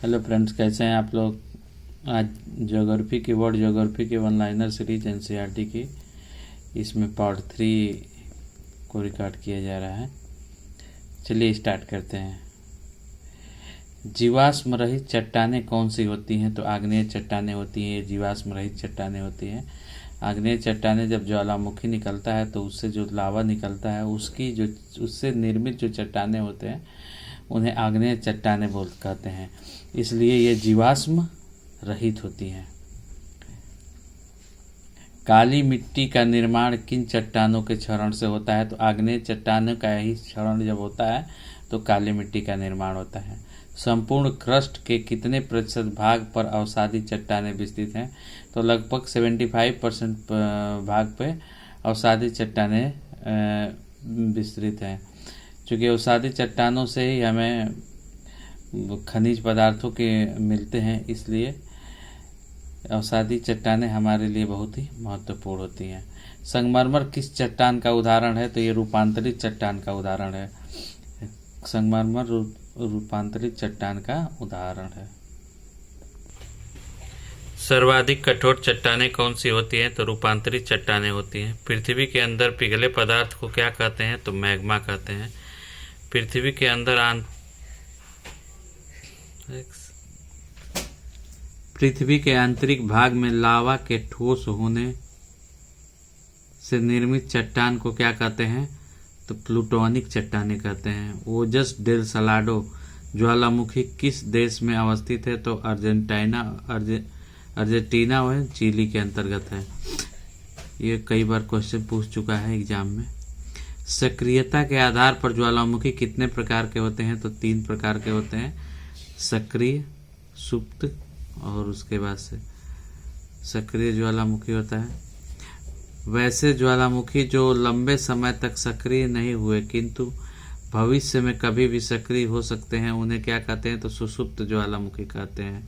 Hello friends, कैसे हैं आप लोग। आज ज्योग्राफी की वर्ल्ड ज्योग्राफी की वन लाइनर सीरीज एनसीईआरटी की इसमें पार्ट 3 को रिकॉर्ड किया जा रहा है। चलिए स्टार्ट करते हैं। जीवाश्म रहित चट्टानें कौन सी होती हैं? तो आग्नेय चट्टानें होती हैं। ये जीवाश्म रहित चट्टानें होती हैं। आग्नेय चट्टानें जब ज्वालामुखी निकलता है तो उससे जो लावा निकलता है उससे निर्मित जो चट्टानें होते हैं उन्हें आग्नेय चट्टानें कहते हैं। इसलिए ये जीवाश्म रहित होती हैं। काली मिट्टी का निर्माण किन चट्टानों के क्षरण से होता है? तो आग्नेय चट्टानों का ही क्षरण जब होता है तो काली मिट्टी का निर्माण होता है। संपूर्ण क्रस्ट के कितने प्रतिशत भाग पर अवसादी चट्टानें विस्तृत हैं? तो लगभग 75% भाग पे अवसादी चट्टानें विस्तृत हैं। चूँकि अवसादी चट्टानों से ही हमें खनिज पदार्थों के मिलते हैं, इसलिए अवसादी चट्टानें हमारे लिए बहुत ही महत्वपूर्ण होती हैं। संगमरमर किस चट्टान का उदाहरण है? तो ये रूपांतरित चट्टान का उदाहरण है। संगमरमर रूपांतरित चट्टान का उदाहरण है। सर्वाधिक कठोर चट्टानें कौन सी होती हैं? तो रूपांतरित चट्टानें होती हैं। पृथ्वी के अंदर पिघले पदार्थ को क्या कहते हैं? तो मैग्मा कहते हैं। पृथ्वी के अंदर पृथ्वी के आंतरिक भाग में लावा के ठोस होने से निर्मित चट्टान को क्या कहते हैं? तो प्लूटोनिक चट्टानें कहते हैं। ओजस डेल सलाडो ज्वालामुखी किस देश में अवस्थित है? तो अर्जेंटीना व चिली के अंतर्गत है। ये कई बार क्वेश्चन पूछ चुका है एग्जाम में। सक्रियता के आधार पर ज्वालामुखी कितने प्रकार के होते हैं? तो 3 प्रकार के होते हैं, सक्रिय, सुप्त और उसके बाद से सक्रिय ज्वालामुखी होता है। वैसे ज्वालामुखी जो लंबे समय तक सक्रिय नहीं हुए किंतु भविष्य में कभी भी सक्रिय हो सकते हैं, उन्हें क्या कहते हैं? तो सुसुप्त ज्वालामुखी कहते हैं।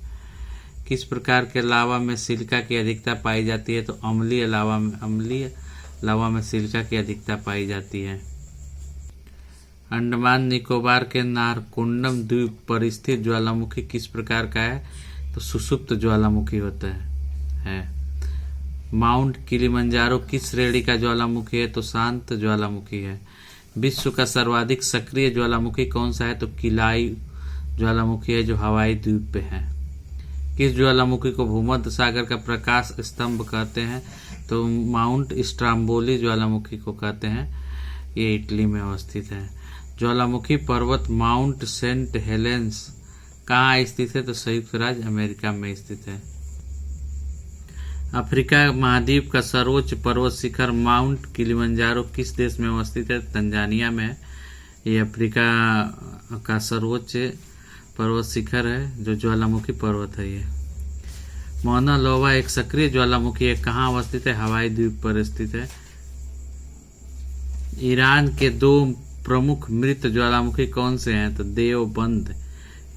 किस प्रकार के लावा में सिलिका की अधिकता पाई जाती है? तो अम्लीय लावा में सिलिका की अधिकता पाई जाती है। अंडमान निकोबार के नारकोंडम द्वीप पर स्थित ज्वालामुखी किस प्रकार का है? तो सुसुप्त ज्वालामुखी होता है। माउंट किलिमंजारो किस श्रेणी का ज्वालामुखी है? तो शांत ज्वालामुखी है। विश्व का सर्वाधिक सक्रिय ज्वालामुखी कौन सा है? तो किलाई ज्वालामुखी है जो हवाई द्वीप पे है। किस ज्वालामुखी को भूमध्य सागर का प्रकाश स्तंभ कहते हैं? तो माउंट स्ट्राम्बोली ज्वालामुखी को कहते हैं। ये इटली में अवस्थित है। ज्वालामुखी पर्वत माउंट सेंट हेलेंस कहाँ स्थित है? तो संयुक्त राज्य अमेरिका में स्थित है। अफ्रीका महाद्वीप का सर्वोच्च पर्वत शिखर माउंट किलिमंजारो किस देश में अवस्थित है? तंजानिया में है। ये अफ्रीका का सर्वोच्च पर्वत शिखर है जो ज्वालामुखी पर्वत है। ये मौना लोवा एक सक्रिय ज्वालामुखी है। कहाँ अवस्थित है? हवाई द्वीप पर स्थित है। ईरान के 2 प्रमुख मृत ज्वालामुखी कौन से हैं? तो देवबंद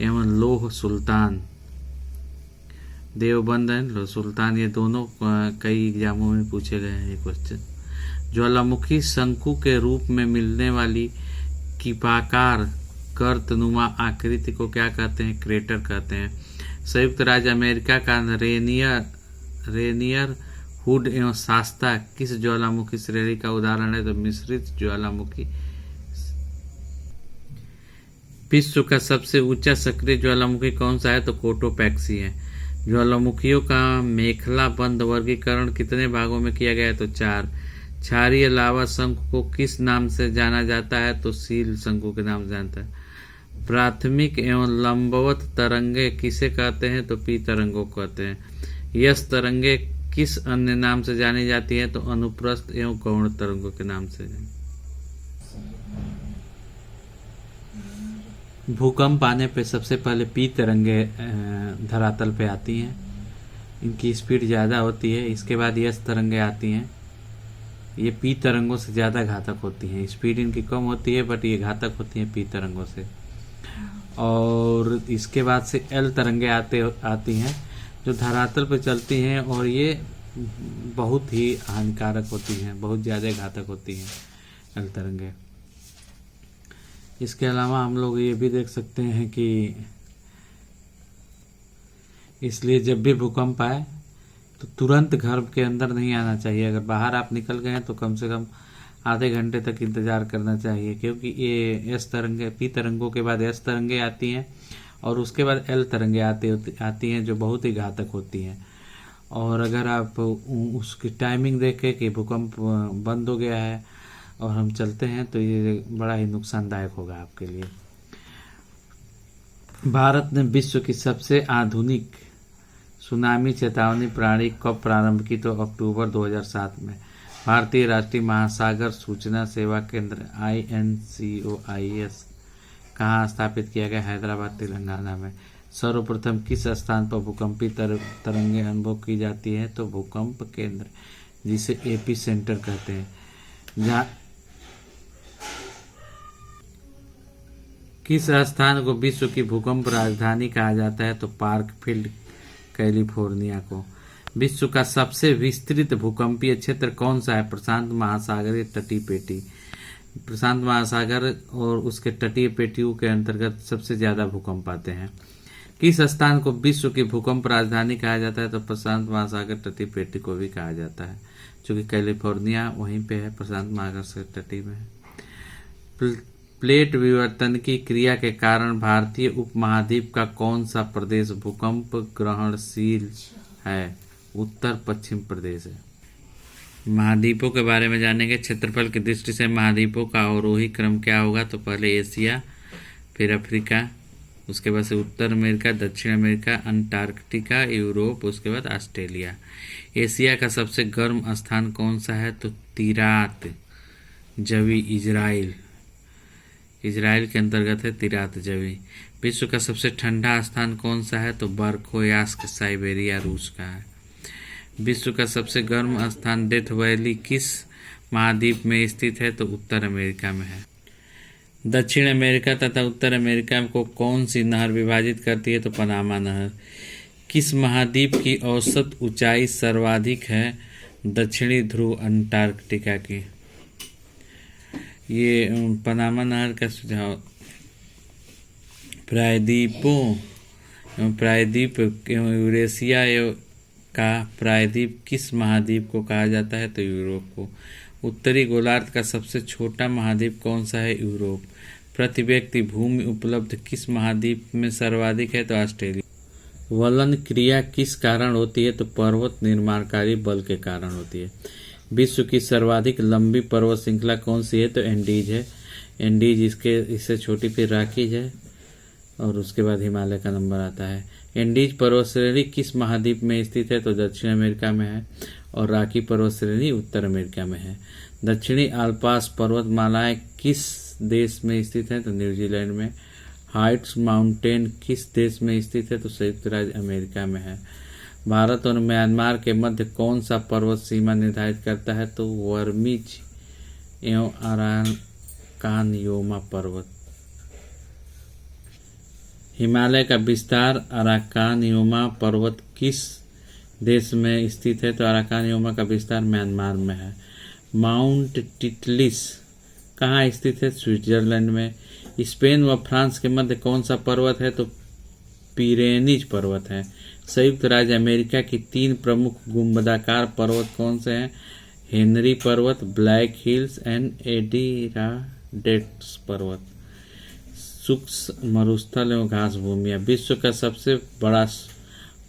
एवं लोह सुल्तान। देवबंद है लोह सुल्तान, ये दोनों कई एग्जामों में पूछे गए हैं ये क्वेश्चन। ज्वालामुखी शंकु के रूप में मिलने वाली कीपाकार गर्तनुमा आकृति को क्या कहते हैं? क्रेटर कहते हैं। संयुक्त राज्य अमेरिका का रेनियर हुड एवं शास्ता किस ज्वालामुखी श्रेणी का उदाहरण है? तो मिश्रित ज्वालामुखी। विश्व का सबसे ऊंचा सक्रिय ज्वालामुखी कौन सा है? तो कोटोपैक्सी है। ज्वालामुखियों का मेखला बंद वर्गीकरण कितने भागों में किया गया है? तो 4। क्षारीय लावा शंकु को किस नाम से जाना जाता है? तो सील शंकु के नाम से जानता है। प्राथमिक एवं लंबवत तरंगे किसे कहते हैं? तो पी तरंगों कहते हैं। यस तरंगे किस अन्य नाम से जानी जाती है? तो अनुप्रस्थ एवं गौण तरंगों के नाम से। भूकंप आने पे सबसे पहले पी तरंगे धरातल पे आती हैं। इनकी स्पीड ज़्यादा होती है। इसके बाद यस तरंगे आती हैं। ये पी तरंगों से ज़्यादा घातक होती हैं। स्पीड इनकी कम होती है बट ये घातक होती हैं पी तरंगों से। और इसके बाद से एल तरंगे आती हैं जो धरातल पे चलती हैं और ये बहुत ही हानिकारक होती हैं, बहुत ज़्यादा घातक होती हैं एल तरंगे। इसके अलावा हम लोग ये भी देख सकते हैं कि इसलिए जब भी भूकंप आए तो तुरंत घर के अंदर नहीं आना चाहिए। अगर बाहर आप निकल गए हैं तो कम से कम आधे घंटे तक इंतज़ार करना चाहिए, क्योंकि ये एस तरंगे, पी तरंगों के बाद एस तरंगे आती हैं और उसके बाद एल तरंगे आती हैं, जो बहुत ही घातक होती हैं। और अगर आप उसकी टाइमिंग देखें कि भूकंप बंद हो गया है और हम चलते हैं तो ये बड़ा ही नुकसानदायक होगा आपके लिए। भारत ने विश्व की सबसे आधुनिक सुनामी चेतावनी प्रणाली कब प्रारंभ की? तो अक्टूबर 2007 में। भारतीय राष्ट्रीय महासागर सूचना सेवा केंद्र INCOIS कहाँ स्थापित किया गया? हैदराबाद, तेलंगाना में। सर्वप्रथम किस स्थान पर भूकंपी तरंगें अनुभव की जाती है? तो भूकंप केंद्र, जिसे एपी सेंटर कहते हैं। जहाँ किस स्थान को विश्व की भूकंप राजधानी कहा जाता है? तो पार्कफील्ड, कैलिफोर्निया को। विश्व का सबसे विस्तृत भूकंपीय क्षेत्र कौन सा है? प्रशांत महासागरीय तटीय पेटी। प्रशांत महासागर और उसके तटीय पेटियों के अंतर्गत सबसे ज्यादा भूकंप आते हैं। किस स्थान को विश्व की भूकंप राजधानी कहा जाता है? तो प्रशांत महासागर तटीय पेटी को भी कहा जाता है, जो कि कैलिफोर्निया वहीं पे है, प्रशांत महासागर तटीय में है। प्लेट विवर्तन की क्रिया के कारण भारतीय उपमहाद्वीप का कौन सा प्रदेश भूकंप ग्रहणशील है? उत्तर पश्चिम प्रदेश है। महाद्वीपों के बारे में जानेंगे। क्षेत्रफल की दृष्टि से महाद्वीपों का अवरोही क्रम क्या होगा? तो पहले एशिया, फिर अफ्रीका, उसके बाद से उत्तर अमेरिका, दक्षिण अमेरिका, अंटार्कटिका, यूरोप, उसके बाद ऑस्ट्रेलिया। एशिया का सबसे गर्म स्थान कौन सा है? तो तिरात जवी, इजराइल के अंतर्गत है तिरात जवी। विश्व का सबसे ठंडा स्थान कौन सा है? तो बर्खोयास्क, साइबेरिया, रूस का है। विश्व का सबसे गर्म स्थान डेथ वैली किस महाद्वीप में स्थित है? तो उत्तर अमेरिका में है। दक्षिण अमेरिका तथा उत्तर अमेरिका को कौन सी नहर विभाजित करती है? तो पनामा नहर। किस महाद्वीप की औसत ऊंचाई सर्वाधिक है? दक्षिणी ध्रुव अंटार्कटिका की। ये पनामा नहर का सुझाव प्रायद्वीप यूरेशिया का प्रायद्वीप किस महाद्वीप को कहा जाता है? तो यूरोप को। उत्तरी गोलार्ध का सबसे छोटा महाद्वीप कौन सा है? यूरोप। प्रति व्यक्ति भूमि उपलब्ध किस महाद्वीप में सर्वाधिक है? तो ऑस्ट्रेलिया। वलन क्रिया किस कारण होती है? तो पर्वत निर्माणकारी बल के कारण होती है। विश्व की सर्वाधिक लंबी पर्वत श्रृंखला कौन सी है? तो एंडीज है। एंडीज इससे छोटी फिर राकीज है और उसके बाद हिमालय का नंबर आता है। एंडीज पर्वत श्रेणी किस महाद्वीप में स्थित है? तो दक्षिण अमेरिका में है और राकी पर्वत श्रेणी उत्तर अमेरिका में है। दक्षिणी आल्पास पर्वतमालाएं किस देश में स्थित है? तो न्यूजीलैंड में। हाइट्स माउंटेन किस देश में स्थित है? तो संयुक्त राज्य अमेरिका में है। भारत और म्यांमार के मध्य कौन सा पर्वत सीमा निर्धारित करता है? तो वर्मिज एवं अराकानयोमा पर्वत। हिमालय का विस्तार अराकानयोमा पर्वत किस देश में स्थित है? तो अराकानयोमा का विस्तार म्यांमार में है। माउंट टिटलिस कहाँ स्थित है? स्विट्जरलैंड में। स्पेन व फ्रांस के मध्य कौन सा पर्वत है? तो पिरेनीज पर्वत है। संयुक्त राज्य अमेरिका की 3 प्रमुख गुंबदाकार पर्वत कौन से हैं? हेनरी पर्वत, ब्लैक हिल्स एंड एडिराडेट्स पर्वत। शुष्क मरुस्थल एवं घास भूमियाँ। विश्व का सबसे बड़ा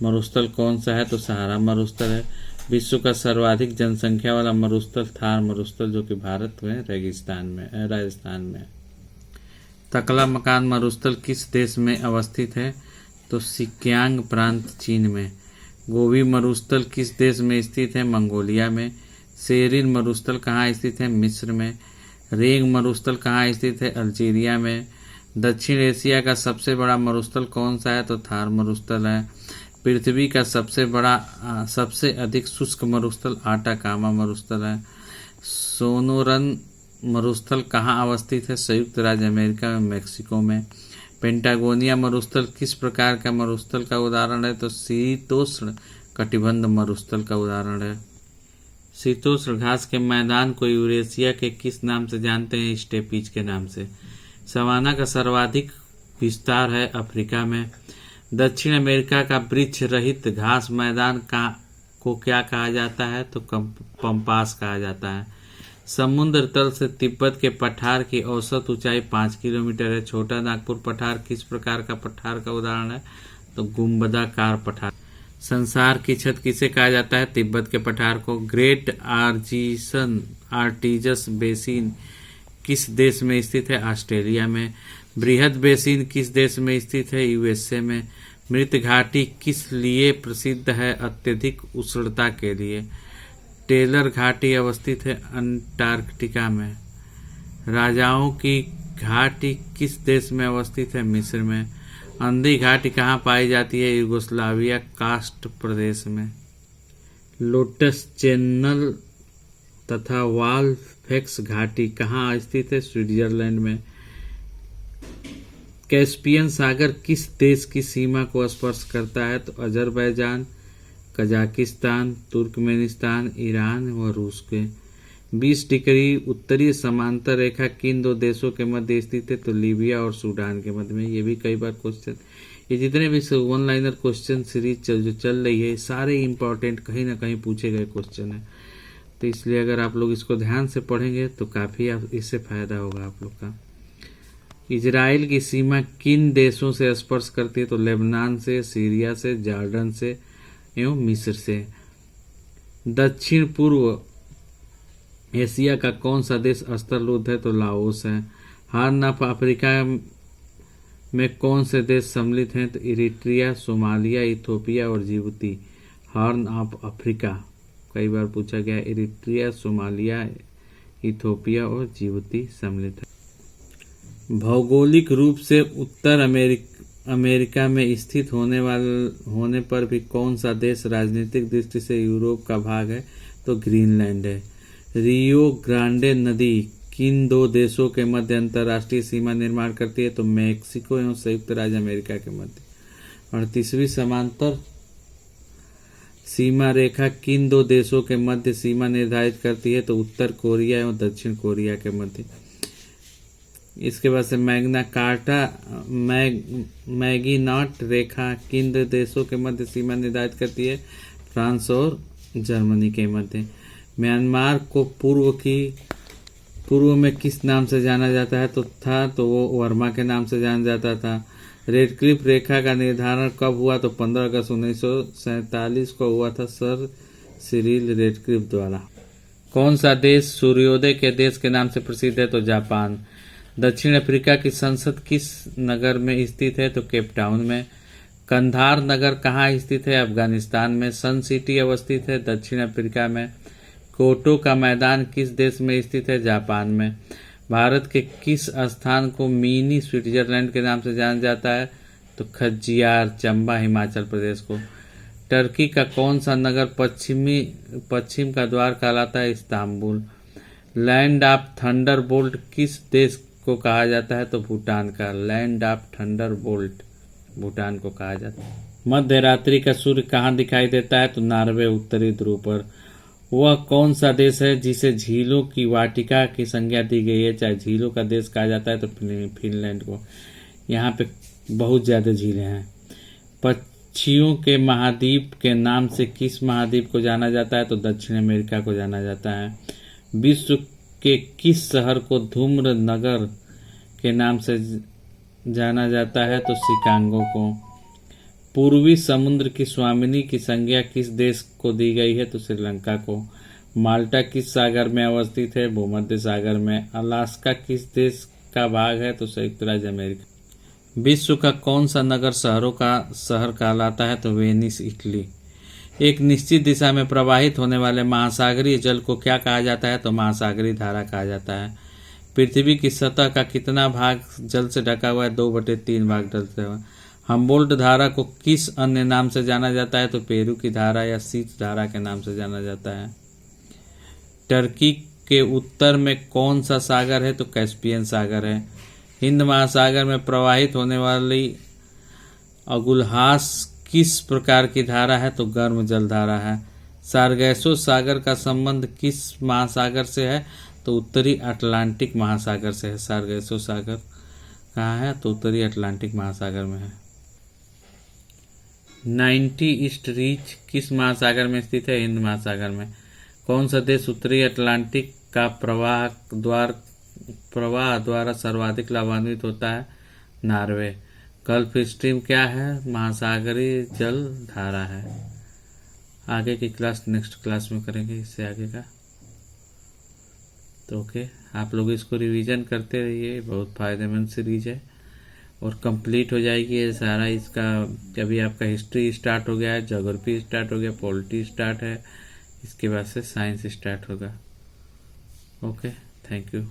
मरुस्थल कौन सा है? तो सहारा मरुस्थल है। विश्व का सर्वाधिक जनसंख्या वाला मरुस्थल थार मरुस्थल, जो कि भारत में राजस्थान में। तकला मकान मरुस्थल किस देश में अवस्थित है? तो सिक्यांग प्रांत, चीन में। गोबी मरुस्थल किस देश में स्थित है? मंगोलिया में। सेरिन मरुस्थल कहाँ स्थित है? मिस्र में। रेंग मरुस्थल कहाँ स्थित है? अल्जीरिया में। दक्षिण एशिया का सबसे बड़ा मरुस्थल कौन सा है? तो थार मरुस्थल है। पृथ्वी का सबसे अधिक शुष्क मरुस्थल आटाकामा मरुस्थल है। सोनोरन मरुस्थल कहाँ अवस्थित है? संयुक्त राज्य अमेरिका में, मेक्सिको में। पेंटागोनिया मरुस्थल किस प्रकार का मरुस्थल का उदाहरण है? तो शीतोष्ण कटिबंध मरुस्थल का उदाहरण है। शीतोष्ण घास के मैदान को यूरेशिया के किस नाम से जानते हैं? स्टेपीज के नाम से। सवाना का सर्वाधिक विस्तार है अफ्रीका में। दक्षिण अमेरिका का वृक्ष रहित घास मैदान को क्या कहा जाता है? तो पम्पास कहा जाता है। समुद्र तल से तिब्बत के पठार की औसत ऊंचाई 5 किलोमीटर है। छोटा नागपुर पठार किस प्रकार का पठार का उदाहरण है? तो गुंबदाकार पठार। संसार की छत किसे कहा जाता है? तिब्बत के पठार को। ग्रेट आर्टिजस बेसिन किस देश में स्थित है? ऑस्ट्रेलिया में। बृहद बेसिन किस देश में स्थित है? यूएसए में। मृत घाटी किस लिए प्रसिद्ध है? अत्यधिक उष्णता के लिए। टेलर घाटी अवस्थित है अंटार्कटिका में। राजाओं की घाटी किस देश में अवस्थित है? मिस्र में। अंधी घाटी कहाँ पाई जाती है? यूगोस्लाविया कास्ट प्रदेश में। लोटस चैनल तथा वाल्फेक्स घाटी कहाँ स्थित है? स्विट्जरलैंड में। कैस्पियन सागर किस देश की सीमा को स्पर्श करता है? तो अजरबैजान, कजाकिस्तान, तुर्कमेनिस्तान, ईरान व रूस के। 20 डिग्री उत्तरीय समांतर रेखा किन दो देशों के मध्य स्थित है? तो लीबिया और सूडान के मध्य में। ये भी कई बार क्वेश्चन, ये जितने भी वन लाइनर क्वेश्चन सीरीज जो चल रही है, सारे इंपॉर्टेंट कहीं ना कहीं पूछे गए क्वेश्चन है। तो इसलिए अगर आप लोग इसको ध्यान से पढ़ेंगे तो काफ़ी इससे फायदा होगा आप लोग का। इजराइल की सीमा किन देशों से स्पर्श करती है? तो लेबनान से, सीरिया से, जॉर्डन से एवं मिस्र से। दक्षिण पूर्व एशिया का कौन सा देश स्थलरूद्ध है? तो लाओस है। हॉर्न ऑफ अफ्रीका में कौन से देश सम्मिलित हैं? तो इरिट्रिया, सोमालिया, इथोपिया और जिबूती। हॉर्न ऑफ अफ्रीका कई बार पूछा गया। इरिट्रिया, सोमालिया, इथोपिया और जिबूती सम्मिलित है। भौगोलिक रूप से उत्तर अमेरिका में स्थित होने पर भी कौन सा देश राजनीतिक दृष्टि से यूरोप का भाग है? तो ग्रीनलैंड है। रियो ग्रांडे नदी किन दो देशों के मध्य अंतर्राष्ट्रीय सीमा निर्माण करती है? तो मैक्सिको एवं संयुक्त राज्य अमेरिका के मध्य। 38वीं समांतर सीमा रेखा किन दो देशों के मध्य सीमा निर्धारित करती है? तो उत्तर कोरिया एवं दक्षिण कोरिया के मध्य। इसके बाद से मैग्ना कार्टा मैगिनॉट रेखा किन दो देशों के मध्य सीमा निर्धारित करती है? फ्रांस और जर्मनी के मध्य। म्यांमार को पूर्व में किस नाम से जाना जाता है? तो वो वर्मा के नाम से जाना जाता था। रेडक्लिफ रेखा का निर्धारण कब हुआ? तो 15 अगस्त 1947 को हुआ था सर सिरिल रेडक्लिफ द्वारा। कौन सा देश सूर्योदय के देश के नाम से प्रसिद्ध है? तो जापान। दक्षिण अफ्रीका की संसद किस नगर में स्थित है? तो केप टाउन में। कंधार नगर कहाँ स्थित है? अफगानिस्तान में। सन सिटी अवस्थित है दक्षिण अफ्रीका में। कोटो का मैदान किस देश में स्थित है? जापान में। भारत के किस स्थान को मिनी स्विट्जरलैंड के नाम से जाना जाता है? तो खज्जियार, चंबा, हिमाचल प्रदेश को। टर्की का कौन सा नगर पश्चिम का द्वार कहलाता है? इस्तांबुल। लैंड ऑफ थंडरबोल्ट किस देश को कहा जाता है? तो भूटान का। लैंड ऑफ थंडरबोल्ट भूटान को कहा जाता है। मध्य रात्रि का सूर्य कहाँ दिखाई देता है? तो नॉर्वे उत्तरी ध्रुव पर। वह कौन सा देश है जिसे झीलों की वाटिका की संज्ञा दी गई है? चाहे झीलों का देश कहा जाता है तो फिनलैंड को। यहाँ पे बहुत ज्यादा झीलें हैं। पक्षियों के महाद्वीप के नाम से किस महाद्वीप को जाना जाता है? तो दक्षिण अमेरिका को जाना जाता है। विश्व के किस शहर को धूम्र नगर के नाम से जाना जाता है? तो शिकागो को। पूर्वी समुद्र की स्वामिनी की संज्ञा किस देश को दी गई है? तो श्रीलंका को। माल्टा किस सागर में अवस्थित है? भूमध्य सागर में। अलास्का किस देश का भाग है? तो संयुक्त राज्य अमेरिका। विश्व का कौन सा नगर शहरों का शहर कहलाता है? तो वेनिस इटली। एक निश्चित दिशा में प्रवाहित होने वाले महासागरीय जल को क्या कहा जाता है? तो महासागरीय धारा कहा जाता है। पृथ्वी की सतह का कितना भाग जल से ढका हुआ है? 2/3 भाग जल से हुआ। हम्बोल्ट धारा को किस अन्य नाम से जाना जाता है? तो पेरू की धारा या शीत धारा के नाम से जाना जाता है। टर्की के उत्तर में कौन सा सागर है? तो कैस्पियन सागर है। हिंद महासागर में प्रवाहित होने वाली अगुलहास किस प्रकार की धारा है? तो गर्म जल धारा है। सार्गैसो सागर का संबंध किस महासागर से है? तो उत्तरी अटलांटिक महासागर से है। सार्गैसो सागर कहाँ है? तो उत्तरी अटलांटिक महासागर में है। 90 ईस्ट रीच किस महासागर में स्थित है? हिंद महासागर में। कौन सा देश उत्तरी अटलांटिक का प्रवाह द्वारा सर्वाधिक लाभान्वित होता है? नॉर्वे। गल्फ स्ट्रीम क्या है? महासागरीय जल धारा है। आगे की क्लास नेक्स्ट क्लास में करेंगे, इससे आगे का। तो ओके, आप लोग इसको रिवीजन करते रहिए, बहुत फायदेमंद सीरीज है और कंप्लीट हो जाएगी ये सारा। इसका अभी आपका हिस्ट्री स्टार्ट हो गया है, ज्योग्राफी स्टार्ट हो गया, पॉलिटी स्टार्ट है, इसके बाद से साइंस स्टार्ट होगा। Okay, thank you.